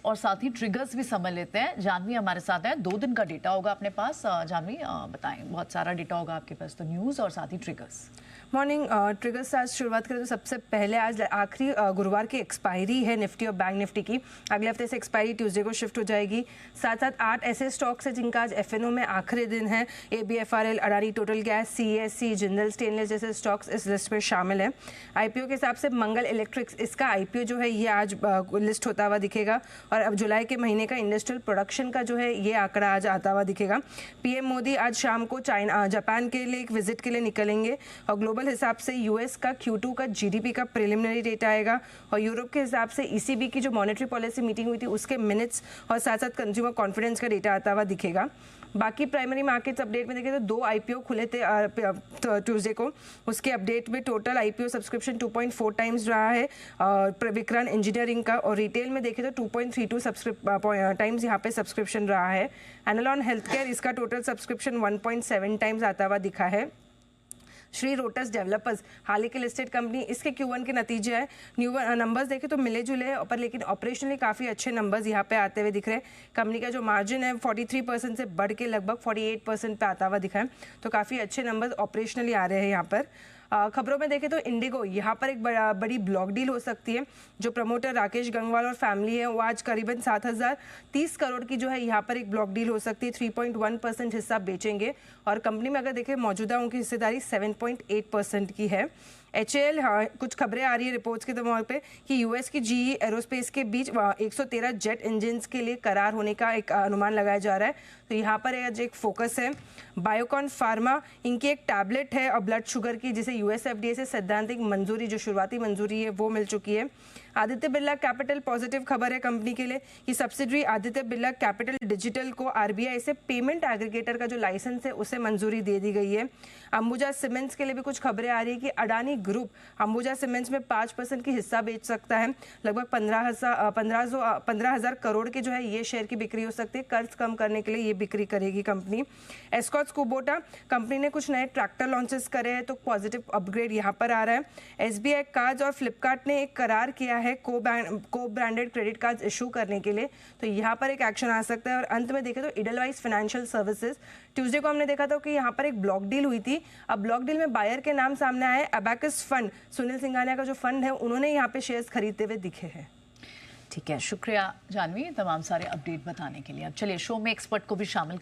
और साथ ही ट्रिगर्स भी समझ लेते हैं। जानवी हमारे साथ है, 2 दिन का डेटा होगा अपने पास। जानवी बताएं, बहुत सारा डेटा होगा आपके पास, तो न्यूज़ और साथ ही ट्रिगर्स। मॉर्निंग ट्रिगर्स से आज शुरुआत करें तो सबसे पहले आज आखिरी गुरुवार की एक्सपायरी है निफ्टी और बैंक निफ्टी की। अगले हफ्ते से एक्सपायरी ट्यूसडे को शिफ्ट हो जाएगी। साथ साथ 8 ऐसे स्टॉक्स हैं जिनका आज एफएनओ में आखिरी दिन है। ABFRL, Adani total gas, CESC, Jindal stainless जैसे स्टॉक्स इस लिस्ट में शामिल है। IPO के हिसाब से मंगल इलेक्ट्रिक्स, इसका IPO जो है ये आज लिस्ट होता हुआ दिखेगा। और अब जुलाई के महीने का इंडस्ट्रियल प्रोडक्शन का जो है ये आंकड़ा आज आता हुआ दिखेगा। PM मोदी आज शाम को जापान के लिए एक विजिट के लिए निकलेंगे और ग्लोबल हिसाब से US का Q2 का GDP का प्रिलिमिनरी डेटा आएगा और यूरोप के हिसाब से ECB की जो मॉनेटरी पॉलिसी मीटिंग हुई थी उसके मिनट्स और साथ साथ कंज्यूमर कॉन्फिडेंस का डेटा आता हुआ दिखेगा। बाकी प्राइमरी मार्केट्स अपडेट में देखें तो 2 IPO खुले थे ट्यूसडे को। उसके अपडेट में टोटल IPO सब्सक्रिप्शन 2.4 टाइम्स रहा है विक्रांत इंजीनियरिंग का, और रिटेल में देखें तो 2.32 टाइम्स यहाँ पे सब्सक्रिप्शन रहा है। एनालॉन हेल्थ केयर, इसका टोटल सब्सक्रिप्शन 1.7 टाइम्स आता हुआ दिखा है। श्री रोटस डेवलपर्स, हाल ही की लिस्टेड कंपनी, इसके Q1 के नतीजे हैं। न्यू नंबर्स देखें तो मिले जुले हैं, पर लेकिन ऑपरेशनली काफ़ी अच्छे नंबर्स यहाँ पे आते हुए दिख रहे हैं। कंपनी का जो मार्जिन है 43% से बढ़ के लगभग 48% पे आता हुआ दिखा है, तो काफ़ी अच्छे नंबर्स ऑपरेशनली आ रहे हैं यहाँ पर। खबरों में देखें तो इंडिगो, यहाँ पर एक बड़ी ब्लॉक डील हो सकती है। जो प्रमोटर राकेश गंगवाल और फैमिली है वो आज करीबन 7,030 करोड़ की जो है यहाँ पर एक ब्लॉक डील हो सकती है। 3.1% हिस्सा बेचेंगे और कंपनी में अगर देखें मौजूदा उनकी हिस्सेदारी 7.8% की है। HAL, हाँ, कुछ खबरें आ रही है रिपोर्ट्स के तौर पे कि US की GE एरोस्पेस के बीच 113 जेट इंजन्स के लिए करार होने का एक अनुमान लगाया जा रहा है, तो यहाँ पर आज एक फोकस है। बायोकॉन फार्मा, इनकी एक टैबलेट है और ब्लड शुगर की जिसे US FDA से सैद्धांतिक मंजूरी, जो शुरुआती मंजूरी है वो मिल चुकी है। आदित्य बिरला कैपिटल, पॉजिटिव खबर है कंपनी के लिए कि subsidiary Aditya Birla capital digital को RBI से पेमेंट एग्रीगेटर का जो लाइसेंस है उसे मंजूरी दे दी गई है। अंबुजा सीमेंट्स के लिए भी कुछ खबरें आ रही है कि अडानी ग्रुप अंबुजा सीमेंट्स में 5% की हिस्सा बेच सकता है। लगभग 15,000 करोड़ के जो है ये शेयर की बिक्री हो सकती है। कर्ज कम करने के लिए ये बिक्री करेगी कंपनी। एस्कॉट्स कुबोटा कंपनी ने कुछ नए ट्रैक्टर लॉन्चेस करे हैं, तो पॉजिटिव अपग्रेड यहाँ पर आ रहा है। SBI कार्ड्स और फ्लिपकार्ट ने एक करार किया है को ब्रांडेड क्रेडिट कार्ड्स इशू करने के लिए, तो यहाँ पर एक एक्शन आ सकता है। और अंत में देखें तो इडलवाइस फाइनेंशियल सर्विसेज, ट्यूसडे को हमने देखा था कि यहाँ पर एक ब्लॉक डील हुई थी। अब ब्लॉक डील में बायर के नाम सामने आए। अबैकस फंड, सुनील सिंघानिया का जो फंड है, उन्होंने यहाँ पे शेयर्स खरीदते हुए दिखे हैं। ठीक है, शुक्रिया जानवी तमाम सारे अपडेट बताने के लिए। अब चलिए शो में एक्सपर्ट को भी शामिल